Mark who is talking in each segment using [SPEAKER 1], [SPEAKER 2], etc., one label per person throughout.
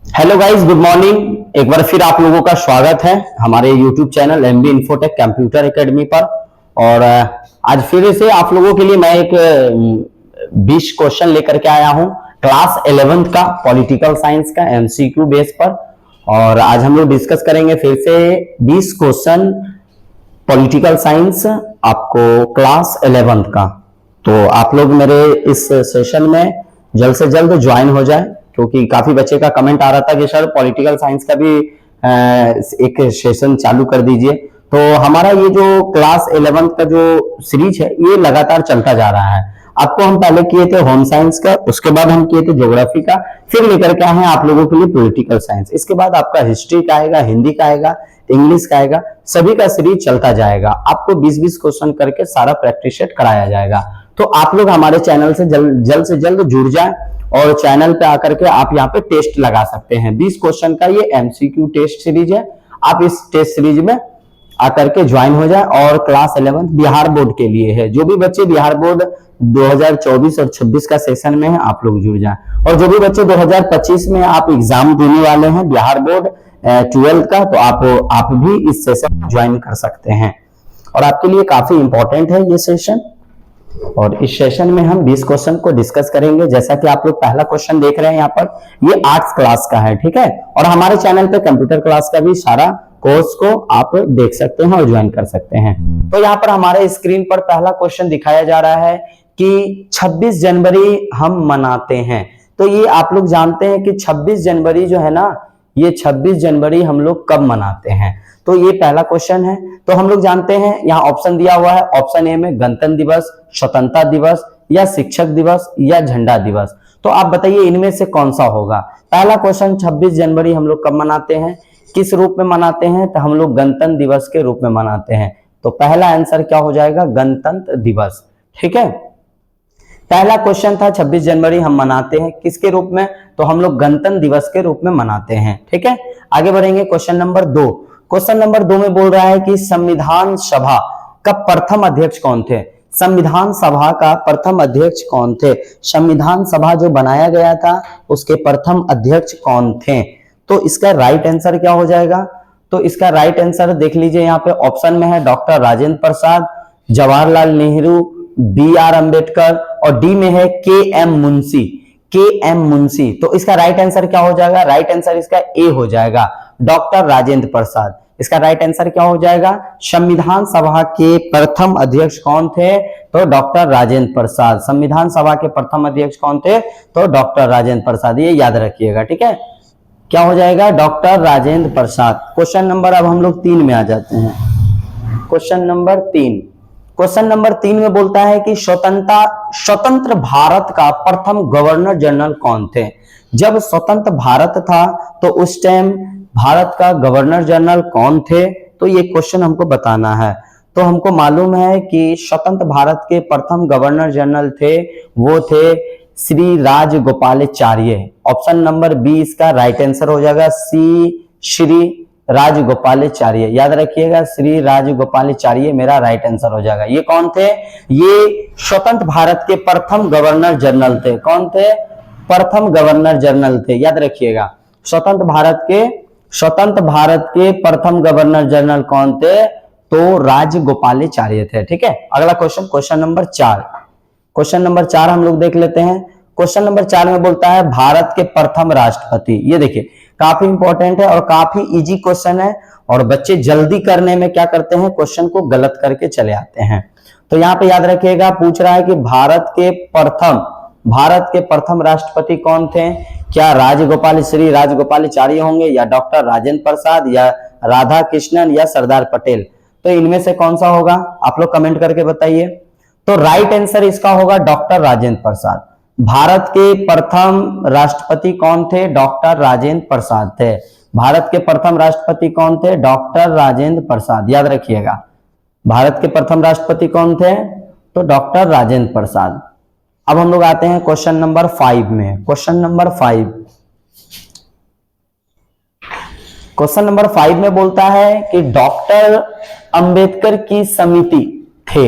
[SPEAKER 1] Hello guys, good morning. एक बार फिर आप लोगों का स्वागत है हमारे YouTube channel MB infotech computer academy पर। और आज फिर से आप लोगों के लिए मैं एक 20 क्वेश्चन लेकर के आया हूं क्लास 11th का पॉलिटिकल साइंस का एमसीक्यू बेस पर। और आज हम लोग डिस्कस करेंगे फिर से 20 क्वेश्चन पॉलिटिकल साइंस आपको क्लास 11th का। तो आप लोग मेरे इस सेशन में जल्द से जल्द ज्वाइन हो जाए, क्योंकि काफी बच्चे का कमेंट आ रहा था कि सर पॉलिटिकल साइंस का भी एक सेशन चालू कर दीजिए। तो हमारा ये जो क्लास 11th का जो सीरीज है ये लगातार चलता जा रहा है। आपको हम पहले किए थे होम साइंस का, उसके बाद हम किए थे ज्योग्राफी का, फिर लेकर के आए हैं आप लोगों के लिए पॉलिटिकल साइंस। इसके बाद आपका हिस्ट्री का आएगा, हिंदी का आएगा, इंग्लिश का आएगा, सभी का सीरीज चलता जाएगा। आपको 20-20 क्वेश्चन करके सारा प्रैक्टिस सेट कराया जाएगा। तो आप लोग हमारे चैनल से जल्द से जल्द जुड़ जाएं और चैनल पे आकर के आप यहाँ पे टेस्ट लगा सकते हैं। 20 क्वेश्चन का ये एमसीक्यू टेस्ट सीरीज है। आप इस टेस्ट सीरीज में आकर के ज्वाइन हो जाए। और क्लास 11 बिहार बोर्ड के लिए है। जो भी बच्चे बिहार बोर्ड 2024 और 26 का सेशन में है आप लोग जुड़ जाएं। और जो भी बच्चे 2025 में आप एग्जाम देने वाले हैं बिहार बोर्ड 12th का, तो आप भी इस सेशन में ज्वाइन कर सकते हैं। और आपके लिए काफी इंपॉर्टेंट है ये सेशन। और इस सेशन में हम 20 क्वेश्चन को डिस्कस करेंगे। जैसा कि आप लोग पहला क्वेश्चन देख रहे हैं यहाँ पर, ये आर्ट्स क्लास का है, ठीक है। और हमारे चैनल पे कंप्यूटर क्लास का भी सारा कोर्स को आप देख सकते हैं और ज्वाइन कर सकते हैं। तो यहाँ पर हमारे स्क्रीन पर पहला क्वेश्चन दिखाया जा रहा है कि 26 जनवरी हम मनाते हैं। तो ये आप लोग जानते हैं कि 26 जनवरी जो है ना, ये 26 जनवरी हम लोग कब मनाते हैं। तो ये पहला क्वेश्चन है। तो हम लोग जानते हैं, यहाँ ऑप्शन दिया हुआ है। ऑप्शन ए में गणतंत्र दिवस, स्वतंत्रता दिवस, या शिक्षक दिवस, या झंडा दिवस। तो आप बताइए इनमें से कौन सा होगा। पहला क्वेश्चन, 26 जनवरी हम लोग कब मनाते हैं, किस रूप में मनाते हैं। तो हम लोग गणतंत्र दिवस के रूप में मनाते हैं। तो पहला आंसर क्या हो जाएगा, गणतंत्र दिवस, ठीक है। पहला क्वेश्चन था 26 जनवरी हम मनाते हैं किसके रूप में, तो हम लोग गणतंत्र दिवस के रूप में मनाते हैं, ठीक है। आगे बढ़ेंगे क्वेश्चन नंबर 2। क्वेश्चन नंबर 2 में बोल रहा है कि संविधान सभा का प्रथम अध्यक्ष कौन थे। संविधान सभा का प्रथम अध्यक्ष कौन थे। संविधान सभा जो बनाया गया था उसके प्रथम अध्यक्ष कौन थे। तो इसका राइट आंसर क्या हो जाएगा। तो इसका राइट आंसर देख लीजिए, यहाँ पे ऑप्शन में है डॉक्टर राजेंद्र प्रसाद, जवाहरलाल नेहरू, BR अम्बेडकर, और डी में है KM मुंशी। KM मुंशी। तो इसका राइट आंसर क्या हो जाएगा, राइट आंसर इसका ए हो जाएगा, डॉक्टर राजेंद्र प्रसाद। इसका राइट आंसर क्या हो जाएगा, संविधान सभा के प्रथम अध्यक्ष कौन थे, तो डॉक्टर राजेंद्र प्रसाद। संविधान सभा के प्रथम अध्यक्ष कौन थे, तो डॉक्टर राजेंद्र प्रसाद। ये याद रखिएगा, ठीक है। क्या हो जाएगा, doctor Rajendra Prasad. Question number अब हम लोग 3 में आ जाते हैं। Question number 3। क्वेश्चन नंबर 3 में बोलता है कि स्वतंत्र भारत का प्रथम गवर्नर जनरल कौन थे। जब स्वतंत्र भारत था तो उस टाइम भारत का गवर्नर जनरल कौन थे, तो ये क्वेश्चन हमको बताना है। तो हमको मालूम है कि स्वतंत्र भारत के प्रथम गवर्नर जनरल थे, वो थे Shri Rajagopalachari. Option number B इसका राइट आंसर हो जाएगा, सी श्री राजगोपालाचार्य। याद रखिएगा, श्री राजगोपालाचार्य मेरा राइट आंसर हो जाएगा। ये कौन थे, ये स्वतंत्र भारत के प्रथम गवर्नर जनरल थे। कौन थे, प्रथम गवर्नर जनरल थे, याद रखिएगा। स्वतंत्र भारत के प्रथम गवर्नर जनरल कौन थे, तो राजगोपालाचार्य थे, ठीक है। अगला question, question number 4। Question number 4 हम लोग देख लेते हैं। क्वेश्चन नंबर 4 में बोलता है भारत के प्रथम राष्ट्रपति। ये देखिए काफी इंपॉर्टेंट है और काफी इजी क्वेश्चन है। और बच्चे जल्दी करने में क्या करते हैं, क्वेश्चन को गलत करके चले आते हैं। तो यहाँ पे याद रखिएगा, पूछ रहा है कि भारत के प्रथम राष्ट्रपति कौन थे। क्या श्री राजगोपालाचार्य होंगे, या डॉक्टर राजेंद्र प्रसाद, या राधा कृष्णन, या सरदार पटेल। तो इनमें से कौन सा होगा, आप लोग कमेंट करके बताइए। तो राइट आंसर इसका होगा डॉक्टर राजेंद्र प्रसाद। भारत के प्रथम राष्ट्रपति कौन थे, डॉक्टर राजेंद्र प्रसाद थे। भारत के प्रथम राष्ट्रपति कौन थे, डॉक्टर राजेंद्र प्रसाद। याद रखिएगा, भारत के प्रथम राष्ट्रपति कौन थे, तो डॉक्टर राजेंद्र प्रसाद। अब हम लोग आते हैं क्वेश्चन नंबर 5 में। क्वेश्चन नंबर 5 में बोलता है कि डॉक्टर अंबेडकर की समिति थे।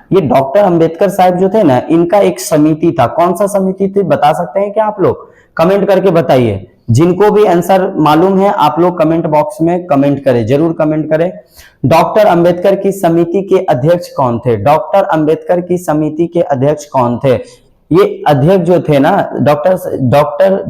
[SPEAKER 1] ये डॉक्टर अंबेडकर साहब जो थे ना, इनका एक समिति था। कौन सा समिति थी, बता सकते हैं क्या आप लोग, कमेंट करके बताइए। जिनको भी आंसर मालूम है आप लोग कमेंट बॉक्स में कमेंट करें, जरूर कमेंट करें। डॉक्टर अंबेडकर की समिति के अध्यक्ष कौन थे? डॉक्टर अंबेडकर की समिति के अध्यक्ष कौन थे? ये अध्यक्ष जो थे ना डॉक्टर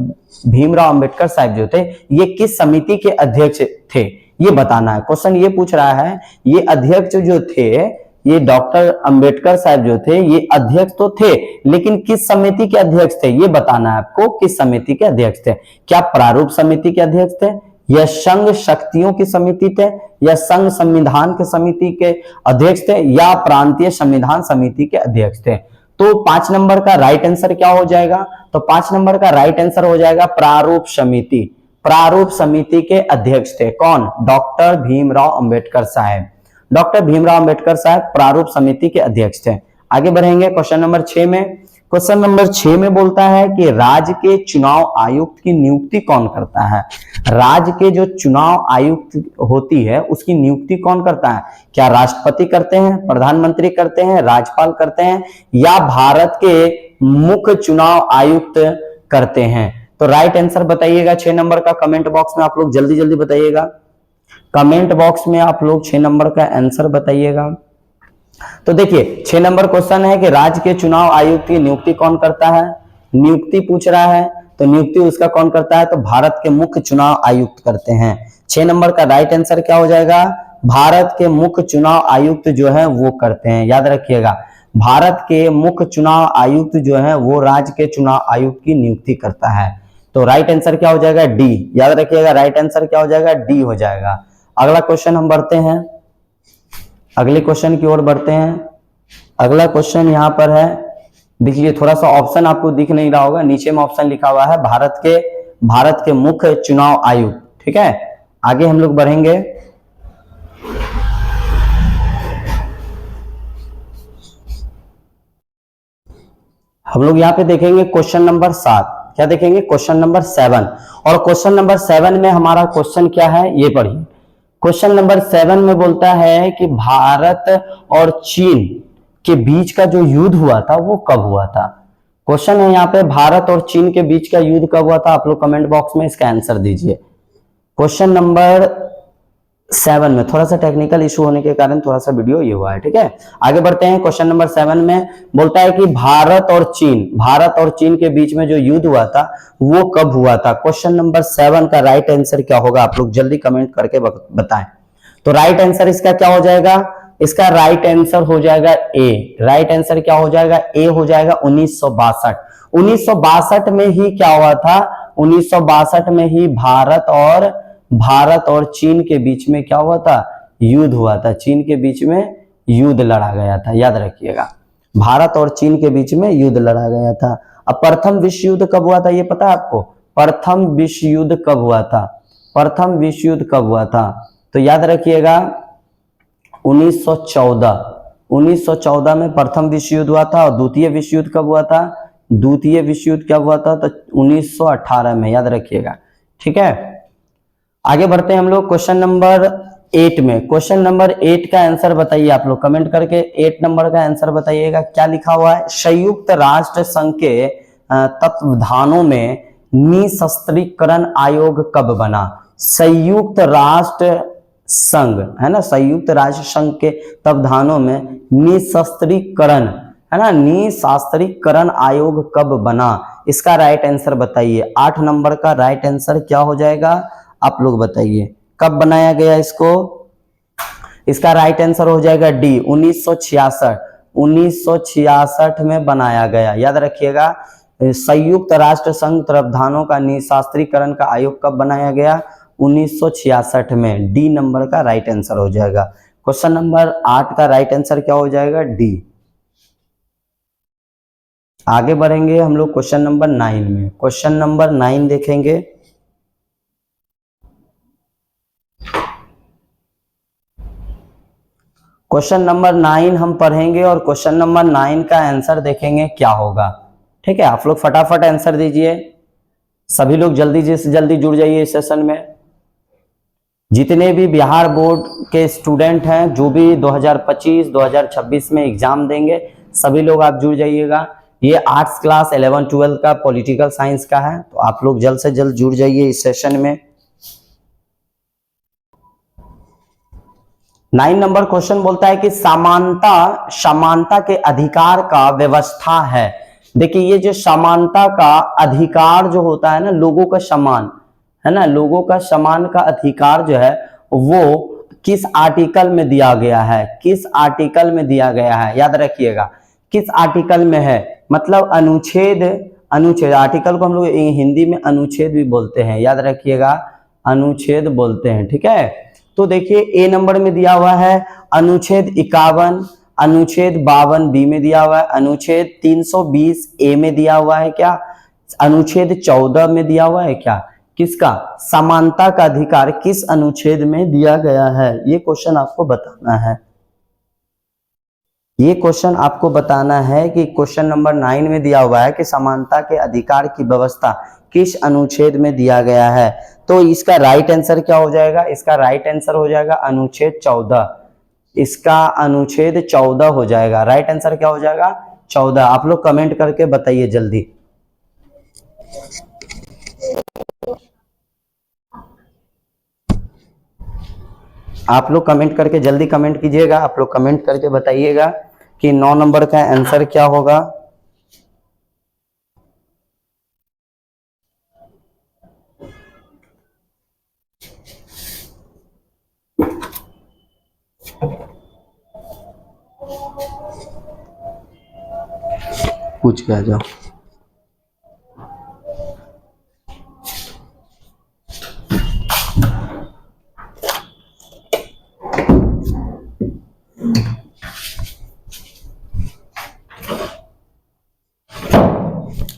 [SPEAKER 1] भीमराव अंबेडकर साहब जो थे, ये किस समिति के अध्यक्ष थे ये बताना है। क्वेश्चन ये पूछ रहा है, ये अध्यक्ष जो थे, ये डॉक्टर अंबेडकर साहब जो थे ये अध्यक्ष तो थे, लेकिन किस समिति के अध्यक्ष थे ये बताना है आपको। किस समिति के अध्यक्ष थे? क्या प्रारूप समिति के अध्यक्ष थे, या संघ शक्तियों की समिति थे, या संघ संविधान के समिति के अध्यक्ष थे, या प्रांतीय संविधान समिति के अध्यक्ष थे? तो 5 नंबर का राइट आंसर क्या हो जाएगा? तो 5 नंबर का राइट आंसर हो जाएगा प्रारूप समिति। प्रारूप समिति के अध्यक्ष थे कौन? डॉक्टर भीमराव अंबेडकर साहब। डॉक्टर भीमराव अंबेडकर साहब प्रारूप समिति के अध्यक्ष थे। आगे बढ़ेंगे क्वेश्चन नंबर 6 में। क्वेश्चन नंबर 6 में बोलता है कि राज्य के चुनाव आयुक्त की नियुक्ति कौन करता है? राज्य के जो चुनाव आयुक्त होती है उसकी नियुक्ति कौन करता है? क्या राष्ट्रपति करते हैं, प्रधानमंत्री करते हैं, राज्यपाल करते हैं, या भारत के मुख्य चुनाव आयुक्त करते हैं? तो राइट आंसर बताइएगा 6 नंबर का कमेंट बॉक्स में आप लोग जल्दी जल्दी बताइएगा। कमेंट बॉक्स में आप लोग 6 नंबर का आंसर बताइएगा। तो देखिए 6 नंबर क्वेश्चन है कि राज्य के चुनाव आयुक्त की नियुक्ति कौन करता है? नियुक्ति पूछ रहा है, तो नियुक्ति उसका कौन करता है? तो भारत के मुख्य चुनाव आयुक्त करते हैं। 6 नंबर का राइट आंसर क्या हो जाएगा? भारत के मुख्य चुनाव आयुक्त जो है वो करते हैं। याद रखिएगा, भारत के मुख्य चुनाव आयुक्त जो है वो राज्य के चुनाव आयुक्त की नियुक्ति करता है। तो राइट आंसर क्या हो जाएगा? डी। याद रखिएगा, राइट आंसर क्या हो जाएगा? डी हो जाएगा। अगला क्वेश्चन हम बढ़ते हैं, अगले क्वेश्चन की ओर बढ़ते हैं। अगला क्वेश्चन यहाँ पर है, देखिए थोड़ा सा ऑप्शन आपको दिख नहीं रहा होगा, नीचे में ऑप्शन लिखा हुआ है भारत के मुख्य चुनाव आयुक्त। ठीक है, आगे हम लोग बढ़ेंगे। हम लोग यहाँ पे देखेंगे क्वेश्चन नंबर 7। क्या देखेंगे? Question number 7। और क्वेश्चन नंबर 7 में हमारा क्वेश्चन क्या है ये पढ़िए। क्वेश्चन नंबर 7 में बोलता है कि भारत और चीन के बीच का जो युद्ध हुआ था वो कब हुआ था? क्वेश्चन है यहाँ पे, भारत और चीन के बीच का युद्ध कब हुआ था? आप लोग कमेंट बॉक्स में इसका आंसर दीजिए। क्वेश्चन नंबर 7 में थोड़ा सा टेक्निकल इशू होने के कारण थोड़ा सा वीडियो ये हुआ है। ठीक है, आगे बढ़ते हैं। क्वेश्चन नंबर 7 में बोलता है कि भारत और चीन के बीच में जो युद्ध हुआ था वो कब हुआ था? क्वेश्चन नंबर 7 का राइट आंसर क्या होगा? आप लोग जल्दी कमेंट करके बताएं। तो राइट आंसर इसका क्या हो जाएगा? इसका राइट आंसर हो जाएगा ए। राइट आंसर क्या हो जाएगा? ए हो जाएगा 1962। 1962 में ही क्या हुआ था? 1962 में ही भारत और चीन के बीच में क्या हुआ था? युद्ध हुआ था। चीन के बीच में युद्ध लड़ा गया था। याद रखिएगा, भारत और चीन के बीच में युद्ध लड़ा गया था। अब प्रथम विश्व युद्ध कब हुआ था ये पता है आपको? प्रथम विश्व युद्ध कब हुआ था? प्रथम विश्व युद्ध कब हुआ था? तो याद रखिएगा 1914 में प्रथम विश्व युद्ध हुआ था। और द्वितीय विश्व युद्ध कब हुआ था? द्वितीय विश्व युद्ध कब हुआ था? तो 1918 में। याद रखिएगा, ठीक है। आगे बढ़ते हैं हम लोग क्वेश्चन नंबर 8 में। क्वेश्चन नंबर 8 का आंसर बताइए आप लोग कमेंट करके। 8 नंबर का आंसर बताइएगा। क्या लिखा हुआ है? संयुक्त राष्ट्र संघ के तत्वावधानों में निशस्त्रीकरण आयोग कब बना? संयुक्त राष्ट्र संघ है ना, संयुक्त राष्ट्र संघ के तत्वावधानों में निशस्त्रीकरण है ना, निशस्त्रीकरण आयोग कब बना? इसका राइट आंसर बताइए। 8 नंबर का राइट आंसर क्या हो जाएगा? आप लोग बताइए कब बनाया गया इसको? इसका राइट आंसर हो जाएगा डी 1966। 1966 में बनाया गया। याद रखिएगा, संयुक्त राष्ट्र संघ प्रावधानों का निशस्त्रीकरण का आयोग कब बनाया गया? 1966 में। डी नंबर का राइट आंसर हो जाएगा। क्वेश्चन नंबर 8 का राइट आंसर क्या हो जाएगा? डी। आगे बढ़ेंगे हम लोग क्वेश्चन नंबर 9 में। क्वेश्चन नंबर 9 देखेंगे। क्वेश्चन नंबर 9 हम पढ़ेंगे और क्वेश्चन नंबर 9 का आंसर देखेंगे क्या होगा। ठीक है, आप लोग फटाफट आंसर दीजिए। सभी लोग जल्दी से जल्दी जुड़ जाइए इस सेशन में। जितने भी बिहार बोर्ड के स्टूडेंट हैं, जो भी 2025-2026 में एग्जाम देंगे, सभी लोग आप जुड़ जाइएगा। ये आर्ट्स क्लास 11-12 का पॉलिटिकल साइंस का है, तो आप लोग जल्द से जल्द जुड़ जाइए इस सेशन में। 9 नंबर क्वेश्चन बोलता है कि समानता के अधिकार का व्यवस्था है। देखिए ये जो समानता का अधिकार जो होता है ना, लोगों का समान है ना, लोगों का समान का अधिकार जो है वो किस आर्टिकल में दिया गया है, किस आर्टिकल में दिया गया है, याद रखिएगा किस आर्टिकल में है, मतलब अनुच्छेद आर्टिकल को हम लोग हिंदी में अनुच्छेद भी बोलते हैं, याद रखिएगा अनुच्छेद बोलते हैं, ठीक है। तो देखिए ए नंबर में दिया हुआ है अनुच्छेद 51, अनुच्छेद 52 बी में दिया हुआ है, अनुच्छेद 320 ए में दिया हुआ है क्या, अनुच्छेद 14 में दिया हुआ है क्या, किसका समानता का अधिकार किस अनुच्छेद में दिया गया है, ये क्वेश्चन आपको बताना है। ये क्वेश्चन आपको बताना है कि क्वेश्चन नंबर 9 में दिया हुआ है कि समानता के अधिकार की व्यवस्था किस अनुच्छेद में दिया गया है। तो इसका राइट आंसर क्या हो जाएगा, इसका राइट आंसर हो जाएगा अनुच्छेद 14, इसका अनुच्छेद 14 हो जाएगा। राइट आंसर क्या हो जाएगा 14। आप लोग कमेंट करके बताइए जल्दी। आप लोग कमेंट करके जल्दी कमेंट कीजिएगा, आप लोग कमेंट करके बताइएगा कि 9 नंबर का आंसर क्या होगा। पूछ के आ जाओ।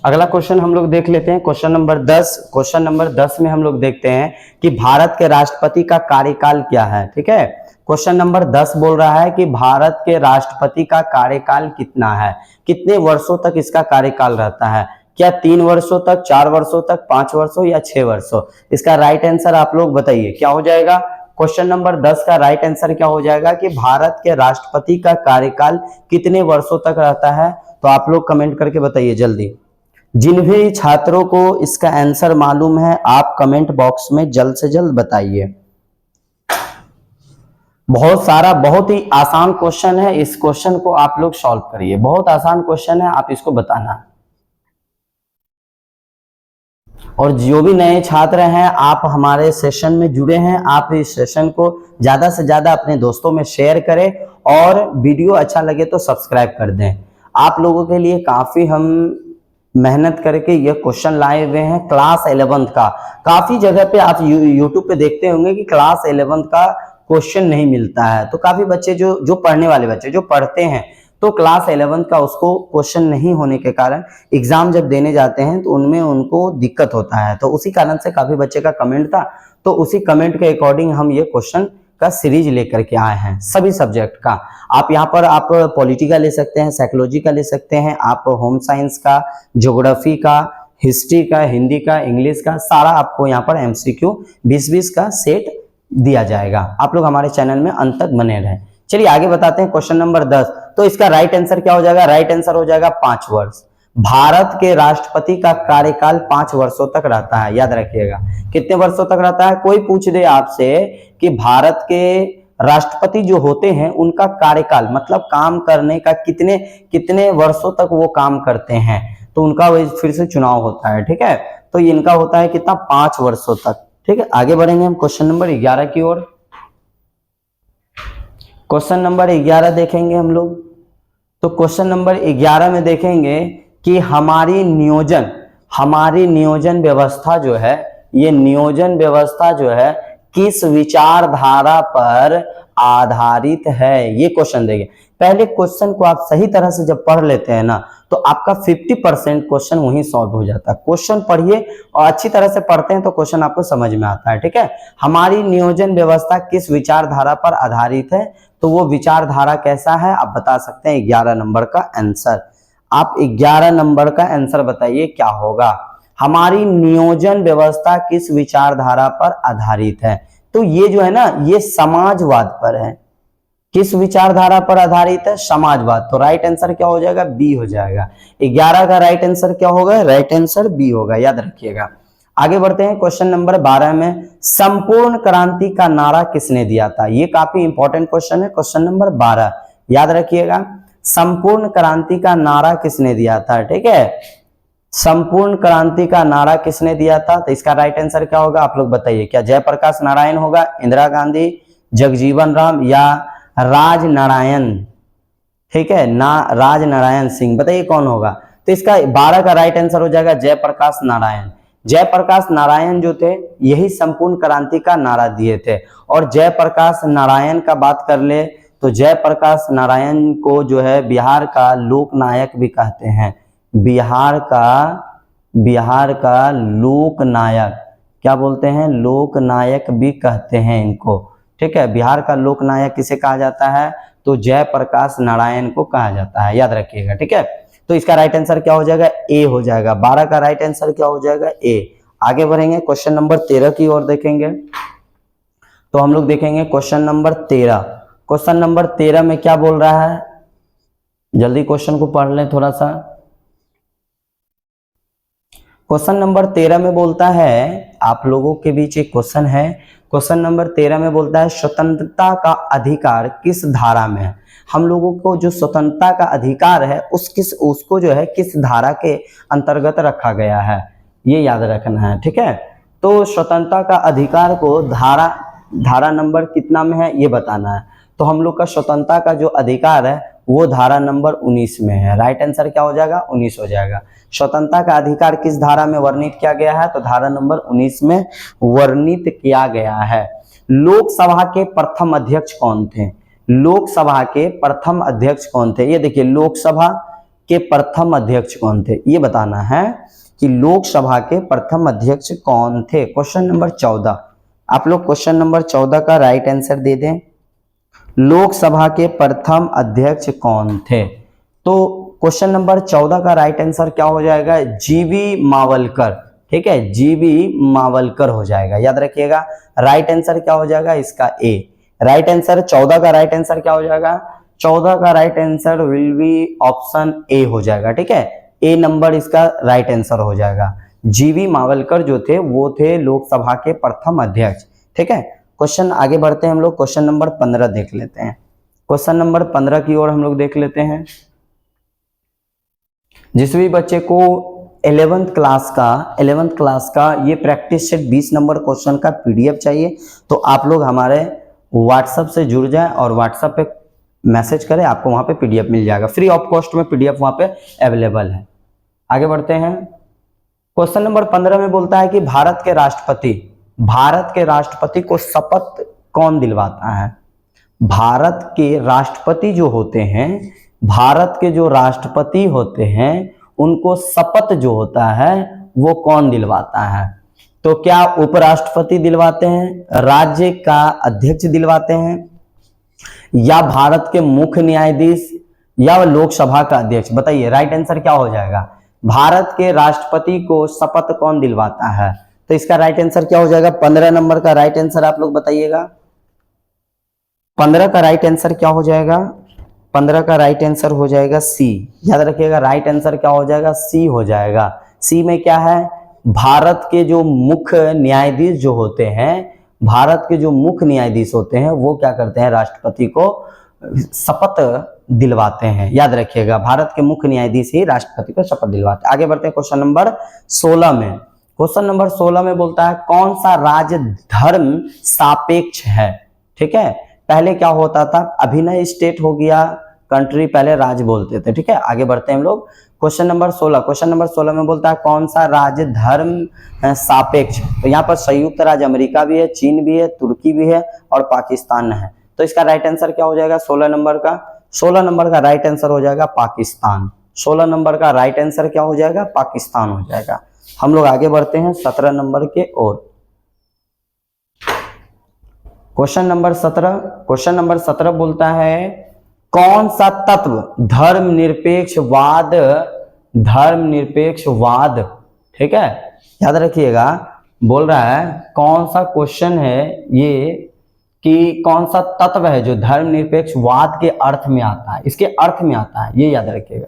[SPEAKER 1] अगला क्वेश्चन हम लोग देख लेते हैं, क्वेश्चन नंबर 10। क्वेश्चन नंबर 10 में हम लोग देखते हैं कि भारत के राष्ट्रपति का कार्यकाल क्या है, ठीक है। क्वेश्चन नंबर 10 बोल रहा है कि भारत के राष्ट्रपति का कार्यकाल कितना है, कितने वर्षों तक इसका कार्यकाल रहता है, क्या 3 वर्षों तक, 4 वर्षों तक, 5 वर्षों या 6 वर्षों। इसका राइट आंसर आप लोग बताइए क्या हो जाएगा। क्वेश्चन नंबर 10 का राइट आंसर क्या हो जाएगा कि भारत के राष्ट्रपति का कार्यकाल कितने वर्षों तक रहता है। तो आप लोग कमेंट करके बताइए जल्दी। जिन भी छात्रों को इसका आंसर मालूम है आप कमेंट बॉक्स में जल्द से जल्द बताइए। बहुत सारा बहुत ही आसान क्वेश्चन है, इस क्वेश्चन को आप लोग सॉल्व करिए, बहुत आसान क्वेश्चन है, आप इसको बताना। और जो भी नए छात्र हैं आप हमारे सेशन में जुड़े हैं, आप इस सेशन को ज्यादा से ज्यादा अपने दोस्तों में शेयर करें और वीडियो अच्छा लगे तो सब्सक्राइब कर दें। आप लोगों के लिए काफी हम मेहनत करके ये क्वेश्चन लाए हुए हैं क्लास 11th का। काफी जगह पे आप यूट्यूब पे देखते होंगे कि क्लास 11th का क्वेश्चन नहीं मिलता है, तो काफी बच्चे जो पढ़ने वाले बच्चे जो पढ़ते हैं तो क्लास 11th का उसको क्वेश्चन नहीं होने के कारण एग्जाम जब देने जाते हैं तो उनमें उनको दिक्कत होता है। तो उसी कारण से काफी बच्चे का कमेंट था, तो उसी कमेंट के अकॉर्डिंग हम ये क्वेश्चन का सीरीज लेकर के आए हैं सभी सब्जेक्ट का। आप यहाँ पर आप पॉलिटिका ले सकते हैं, साइकोलॉजी का ले सकते हैं, आप होम साइंस का, ज्योग्राफी का, हिस्ट्री का, हिंदी का, इंग्लिश का, सारा आपको यहाँ पर MCQ 20-20 का सेट दिया जाएगा। आप लोग हमारे चैनल में अंत तक बने रहें। चलिए आगे बताते हैं क्वेश्चन नंबर 10। तो इसका राइट आंसर क्या हो जाएगा, राइट आंसर हो जाएगा 5 वर्ष। भारत के राष्ट्रपति का कार्यकाल 5 वर्षों तक रहता है, याद रखिएगा। कितने वर्षों तक रहता है, कोई पूछ दे आपसे कि भारत के राष्ट्रपति जो होते हैं उनका कार्यकाल मतलब काम करने का कितने वर्षों तक वो काम करते हैं, तो उनका फिर से चुनाव होता है, ठीक है। तो इनका होता है कितना, 5 वर्षों तक, ठीक है। आगे बढ़ेंगे हम क्वेश्चन नंबर 11 की ओर। क्वेश्चन नंबर 11 देखेंगे हम लोग। तो क्वेश्चन नंबर 11 में देखेंगे कि हमारी नियोजन व्यवस्था जो है, ये नियोजन व्यवस्था जो है किस विचारधारा पर आधारित है, ये क्वेश्चन देंगे। पहले क्वेश्चन को आप सही तरह से जब पढ़ लेते हैं ना तो आपका 50% क्वेश्चन वहीं सॉल्व हो जाता है। क्वेश्चन पढ़िए और अच्छी तरह से पढ़ते हैं तो क्वेश्चन आपको समझ में आता है, ठीक है। हमारी नियोजन व्यवस्था किस विचारधारा पर आधारित है, तो वो विचारधारा कैसा है आप बता सकते हैं। 11 नंबर का आंसर, आप 11 नंबर का आंसर बताइए क्या होगा। हमारी नियोजन व्यवस्था किस विचारधारा पर आधारित है, तो ये जो है ना ये समाजवाद पर है, किस विचारधारा पर आधारित है? समाजवाद। तो राइट आंसर क्या हो जाएगा? बी हो जाएगा। 11 का राइट आंसर क्या होगा? राइट आंसर बी होगा, याद रखिएगा। आगे बढ़ते हैं क्वेश्चन नंबर 12 में, संपूर्ण क्रांति का नारा किसने दिया था? ये काफी इंपॉर्टेंट क्वेश्चन है, क्वेश्चन नंबर 12, याद रखिएगा। संपूर्ण क्रांति का नारा किसने दिया था? ठीक है, संपूर्ण क्रांति का नारा किसने दिया था? तो इसका राइट आंसर क्या होगा आप लोग बताइए। क्या जयप्रकाश नारायण होगा, इंदिरा गांधी, जगजीवन राम या राज नारायण? ठीक है ना, राज नारायण सिंह, बताइए कौन होगा? तो इसका 12 का राइट आंसर हो जाएगा जयप्रकाश नारायण। जयप्रकाश नारायण जो थे यही संपूर्ण क्रांति का नारा दिए थे। और जयप्रकाश नारायण का बात कर ले तो जयप्रकाश नारायण को जो है बिहार का लोकनायक भी कहते हैं। बिहार का लोकनायक, क्या बोलते हैं? लोकनायक भी कहते हैं इनको। ठीक है, बिहार का लोकनायक किसे कहा जाता है? तो जयप्रकाश नारायण को कहा जाता है, याद रखिएगा। ठीक है, तो इसका राइट आंसर क्या हो जाएगा? ए हो जाएगा। 12 का राइट आंसर क्या हो जाएगा? ए। आगे बढ़ेंगे क्वेश्चन नंबर 13 की ओर देखेंगे। तो हम लोग देखेंगे क्वेश्चन नंबर 13। क्वेश्चन नंबर 13 में क्या बोल रहा है? जल्दी क्वेश्चन को पढ़ लें थोड़ा सा। क्वेश्चन नंबर 13 में बोलता है, आप लोगों के बीच एक क्वेश्चन है। क्वेश्चन नंबर 13 में बोलता है, स्वतंत्रता का अधिकार किस धारा में है? हम लोगों को जो स्वतंत्रता का अधिकार है उसको जो है किस धारा के अंतर्गत रखा गया है, ये याद रखना है। ठीक है, तो स्वतंत्रता का अधिकार को धारा नंबर कितना में है ये बताना है। तो हम लोग का स्वतंत्रता का जो अधिकार है वो धारा नंबर 19 में है। राइट आंसर क्या हो जाएगा? 19 हो जाएगा। स्वतंत्रता का अधिकार किस धारा में वर्णित किया गया है? तो धारा नंबर 19 में वर्णित किया गया है। लोकसभा के प्रथम अध्यक्ष कौन थे? लोकसभा के प्रथम अध्यक्ष कौन थे? ये देखिए, लोकसभा के प्रथम अध्यक्ष कौन थे ये बताना है कि लोकसभा के प्रथम अध्यक्ष कौन थे। क्वेश्चन नंबर 14, आप लोग क्वेश्चन नंबर 14 का राइट आंसर दे दें। लोकसभा के प्रथम अध्यक्ष कौन थे? तो क्वेश्चन नंबर 14 का राइट आंसर क्या हो जाएगा? जीवी मावलकर। ठीक है, जीवी मावलकर हो जाएगा, याद रखिएगा। राइट आंसर क्या हो जाएगा इसका? ए। राइट आंसर 14 का राइट आंसर क्या हो जाएगा? 14 का right answer will be option A हो जाएगा। ठीक है, ए नंबर इसका राइट आंसर हो जाएगा। जीवी मावलकर जो थे वो थे लोकसभा के प्रथम अध्यक्ष। ठीक है, क्वेश्चन आगे बढ़ते हैं हम लोग, क्वेश्चन नंबर 15 देख लेते हैं। क्वेश्चन नंबर 15 की ओर हम लोग देख लेते हैं। जिस भी बच्चे को 11th क्लास का ये प्रैक्टिस सेट 20 नंबर क्वेश्चन का पीडीएफ चाहिए तो आप लोग हमारे व्हाट्सएप से जुड़ जाएं और व्हाट्सएप पे मैसेज करें, आपको वहां पे पीडीएफ मिल जाएगा। फ्री ऑफ कॉस्ट में पीडीएफ वहां पे अवेलेबल है। आगे बढ़ते हैं, क्वेश्चन नंबर 15 में बोलता है कि भारत के राष्ट्रपति को शपथ कौन दिलवाता है? भारत के राष्ट्रपति जो होते हैं, भारत के जो राष्ट्रपति होते हैं उनको शपथ जो होता है वो कौन दिलवाता है? तो क्या उपराष्ट्रपति दिलवाते हैं, राज्य का अध्यक्ष दिलवाते हैं, या भारत के मुख्य न्यायाधीश, या लोकसभा का अध्यक्ष? बताइए राइट आंसर क्या हो जाएगा? भारत के राष्ट्रपति को शपथ कौन दिलवाता है? तो इसका राइट आंसर क्या हो जाएगा? 15 नंबर का राइट आंसर आप लोग बताइएगा। 15 का राइट आंसर क्या हो जाएगा? 15 का राइट आंसर हो जाएगा सी, याद रखिएगा। राइट आंसर क्या हो जाएगा? सी हो जाएगा। सी में क्या है? भारत के जो मुख्य न्यायाधीश जो होते हैं, भारत के जो मुख्य न्यायाधीश होते हैं वो क्या करते हैं? राष्ट्रपति को शपथ दिलवाते हैं, याद रखिएगा। भारत के मुख्य न्यायाधीश ही राष्ट्रपति को शपथ दिलवाते हैं। आगे बढ़ते हैं क्वेश्चन नंबर 16 में। क्वेश्चन नंबर 16 में बोलता है कौन सा राज्य धर्म सापेक्ष है? ठीक है, पहले क्या होता था? अभिनय स्टेट हो गया कंट्री, पहले राज्य बोलते थे। ठीक है, आगे बढ़ते हैं हम लोग क्वेश्चन नंबर 16। क्वेश्चन नंबर 16 में बोलता है कौन सा राज्य धर्म सापेक्ष? तो यहाँ पर संयुक्त राज्य अमेरिका भी है, चीन भी है, तुर्की भी है और पाकिस्तान है। तो इसका राइट आंसर क्या हो जाएगा? 16 नंबर का 16 नंबर का राइट आंसर हो जाएगा पाकिस्तान। 16 नंबर का राइट आंसर क्या हो जाएगा? पाकिस्तान हो जाएगा। हम लोग आगे बढ़ते हैं 17 नंबर के ओर। क्वेश्चन नंबर 17, क्वेश्चन नंबर 17 बोलता है कौन सा तत्व धर्मनिरपेक्षवाद, ठीक है, याद रखिएगा। बोल रहा है कौन सा क्वेश्चन है ये, कि कौन सा तत्व है जो धर्मनिरपेक्षवाद के अर्थ में आता है, इसके अर्थ में आता है, ये याद रखिएगा।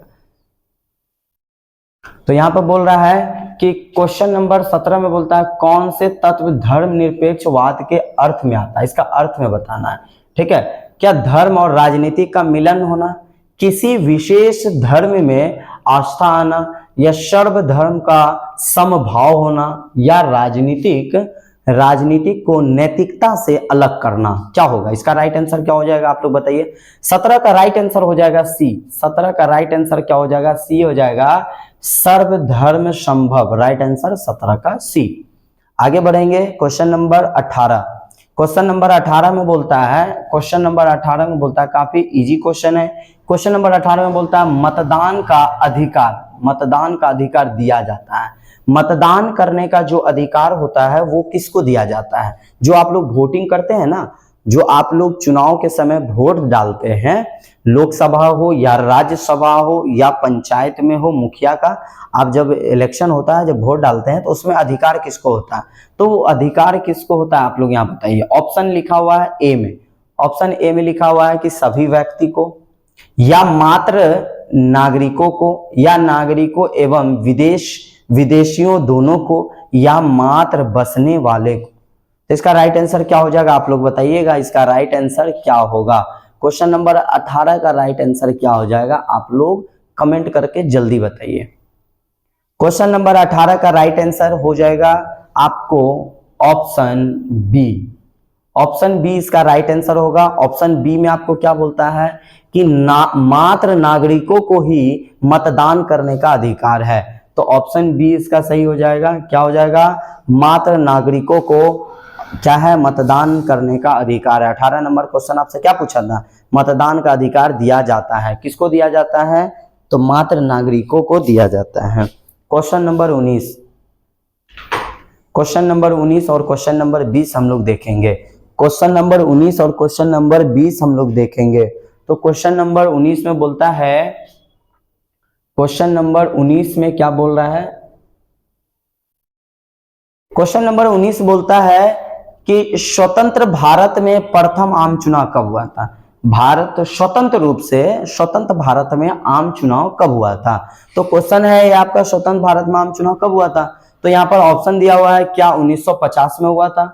[SPEAKER 1] तो यहां पर बोल रहा है कि क्वेश्चन नंबर 17 में बोलता है कौन से तत्व धर्मनिरपेक्षवाद के अर्थ में आता है, इसका अर्थ में बताना है। ठीक है, क्या धर्म और राजनीति का मिलन होना, किसी विशेष धर्म में आस्था आना, या सर्वधर्म का समभाव होना, या राजनीतिक को नैतिकता से अलग करना। क्या होगा इसका राइट आंसर, क्या हो जाएगा आप लोग बताइए। 17 का राइट आंसर हो जाएगा सी। 17 का राइट आंसर क्या हो जाएगा, सी हो जाएगा, सर्वधर्म संभव। राइट आंसर 17 का सी। आगे बढ़ेंगे क्वेश्चन नंबर 18। क्वेश्चन नंबर 18 में बोलता है, क्वेश्चन नंबर 18 में बोलता है, काफी इजी क्वेश्चन है। क्वेश्चन नंबर 18 में बोलता है मतदान का अधिकार दिया जाता है। मतदान करने का जो अधिकार होता है वो किसको दिया जाता है, जो आप लोग वोटिंग करते हैं ना, जो आप लोग चुनाव के समय वोट डालते हैं, लोकसभा हो या राज्यसभा हो या पंचायत में हो, मुखिया का, आप जब इलेक्शन होता है, जब वोट डालते हैं तो उसमें अधिकार किसको होता है, तो वो अधिकार किसको होता है आप लोग यहाँ बताइए। ऑप्शन लिखा हुआ है ए में, ऑप्शन ए में लिखा हुआ है कि सभी व्यक्ति को, या मात्र नागरिकों को, या नागरिकों एवं विदेशियों दोनों को, या मात्र बसने वाले को। तो इसका राइट आंसर क्या हो जाएगा आप लोग बताइएगा, इसका राइट आंसर क्या होगा। क्वेश्चन नंबर 18 का राइट आंसर क्या हो जाएगा आप लोग कमेंट करके जल्दी बताइए। क्वेश्चन नंबर 18 का राइट आंसर हो जाएगा आपको ऑप्शन बी। ऑप्शन बी इसका राइट आंसर होगा। ऑप्शन बी में आपको क्या बोलता है कि मात्र नागरिकों को ही मतदान करने का अधिकार है। तो ऑप्शन बी इसका सही हो जाएगा। क्या हो जाएगा, मात्र नागरिकों को क्या है, मतदान करने का अधिकार है। 18 नंबर क्वेश्चन आपसे क्या पूछा था, मतदान का अधिकार दिया जाता है, किसको दिया जाता है, तो मात्र नागरिकों को दिया जाता है। क्वेश्चन नंबर 19, क्वेश्चन नंबर 19 और क्वेश्चन नंबर 20 हम लोग देखेंगे। क्वेश्चन नंबर 19 और क्वेश्चन नंबर 20 हम लोग देखेंगे। तो क्वेश्चन नंबर 19 में बोलता है, क्वेश्चन नंबर 19 में क्या बोल रहा है, क्वेश्चन नंबर 19 बोलता है कि स्वतंत्र भारत में प्रथम आम चुनाव कब हुआ था। भारत स्वतंत्र रूप से, स्वतंत्र भारत में आम चुनाव कब हुआ था। तो क्वेश्चन है ये आपका, स्वतंत्र भारत में आम चुनाव कब हुआ था। तो यहाँ पर ऑप्शन दिया हुआ है, क्या 1950 में हुआ था,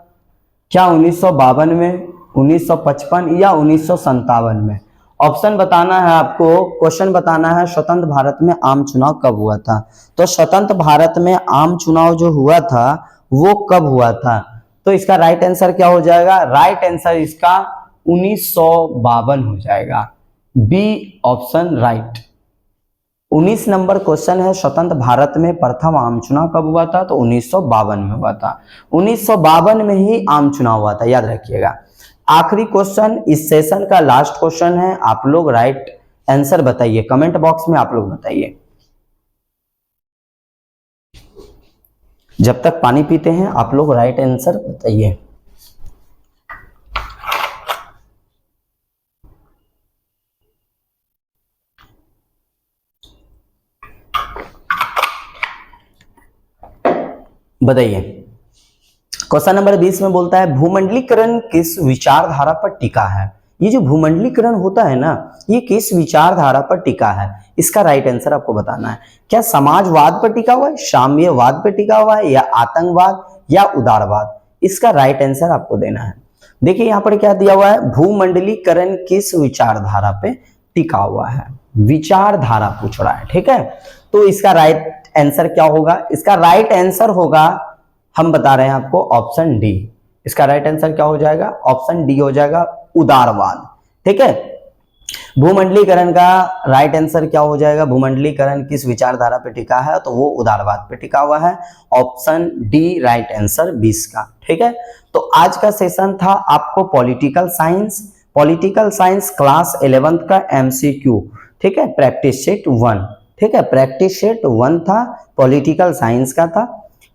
[SPEAKER 1] क्या 1952 में, 1955 या 1957 में। ऑप्शन बताना है आपको, क्वेश्चन बताना है स्वतंत्र भारत में आम चुनाव कब हुआ था। तो स्वतंत्र भारत में आम चुनाव जो हुआ था वो कब हुआ था। तो इसका राइट आंसर क्या हो जाएगा, राइट आंसर इसका 1952 हो जाएगा। B option right. 19 number question है, स्वतंत्र भारत में प्रथम आम चुनाव कब हुआ था, तो 1952 में हुआ था। 1952 में ही आम चुनाव हुआ था, याद रखिएगा। आखिरी क्वेश्चन इस सेशन का लास्ट क्वेश्चन है, आप लोग राइट आंसर बताइए, कमेंट बॉक्स में आप लोग बताइए। जब तक पानी पीते हैं आप लोग राइट आंसर बताइए। बताइए। क्वेश्चन नंबर 20 में बोलता है भूमंडलीकरण किस विचारधारा पर टिका है। ये जो भूमंडलीकरण होता है ना, ये किस विचारधारा पर टिका है, इसका राइट आंसर आपको बताना है। क्या समाजवाद पर टिका हुआ है, साम्यवाद पर टिका हुआ है, या आतंकवाद या उदारवाद। इसका राइट आंसर आपको देना है। देखिए यहाँ पर क्या दिया हुआ है, भूमंडलीकरण किस विचारधारा पे टिका हुआ है, विचारधारा पूछ रहा है। ठीक है, तो इसका राइट आंसर क्या होगा, इसका राइट आंसर होगा, हम बता रहे हैं आपको, ऑप्शन डी। इसका राइट आंसर क्या हो जाएगा, ऑप्शन डी हो जाएगा, उदारवाद। ठीक है, भूमंडलीकरण का राइट आंसर क्या हो जाएगा, भूमंडलीकरण किस विचारधारा पे टिका है, तो वो उदारवाद पे टिका हुआ है। ऑप्शन डी राइट आंसर 20 का। ठीक है, तो आज का सेशन था आपको पॉलिटिकल साइंस क्लास 11th का MCQ। ठीक है, प्रैक्टिस सेट 1। ठीक है, प्रैक्टिस सेट 1 था, पॉलिटिकल साइंस का था।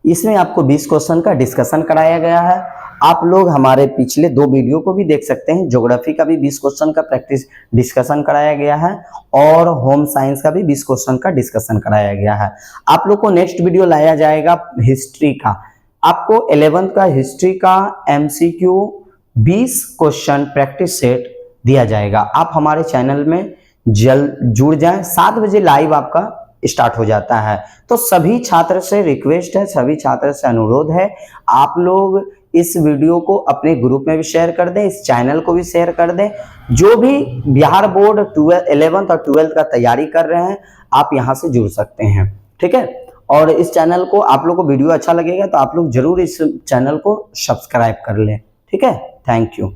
[SPEAKER 1] इसमें आपको 20 क्वेश्चन का डिस्कशन कराया गया है। आप लोग हमारे पिछले 2 वीडियो को भी देख सकते हैं। ज्योग्राफी का भी 20 क्वेश्चन का प्रैक्टिस डिस्कशन कराया गया है और होम साइंस का भी 20 क्वेश्चन का डिस्कशन कराया गया है। आप लोग को नेक्स्ट वीडियो लाया जाएगा हिस्ट्री का। आपको 11th का हिस्ट्री का MCQ 20 क्वेश्चन प्रैक्टिस सेट दिया जाएगा। आप हमारे चैनल में जल्द जुड़ जाएं। 7 बजे लाइव आपका स्टार्ट हो जाता है। तो सभी छात्र से रिक्वेस्ट है, सभी छात्र से अनुरोध है, आप लोग इस वीडियो को अपने ग्रुप में भी शेयर कर दें, इस चैनल को भी शेयर कर दें। जो भी बिहार बोर्ड 11th और 12th का तैयारी कर रहे हैं, आप यहाँ से जुड़ सकते हैं, ठीक है। और इस चैनल को, आप लोग को वीडियो अच्छा लगेगा तो आप लोग जरूर इस चैनल को सब्सक्राइब कर लें, ठीक है। Thank you.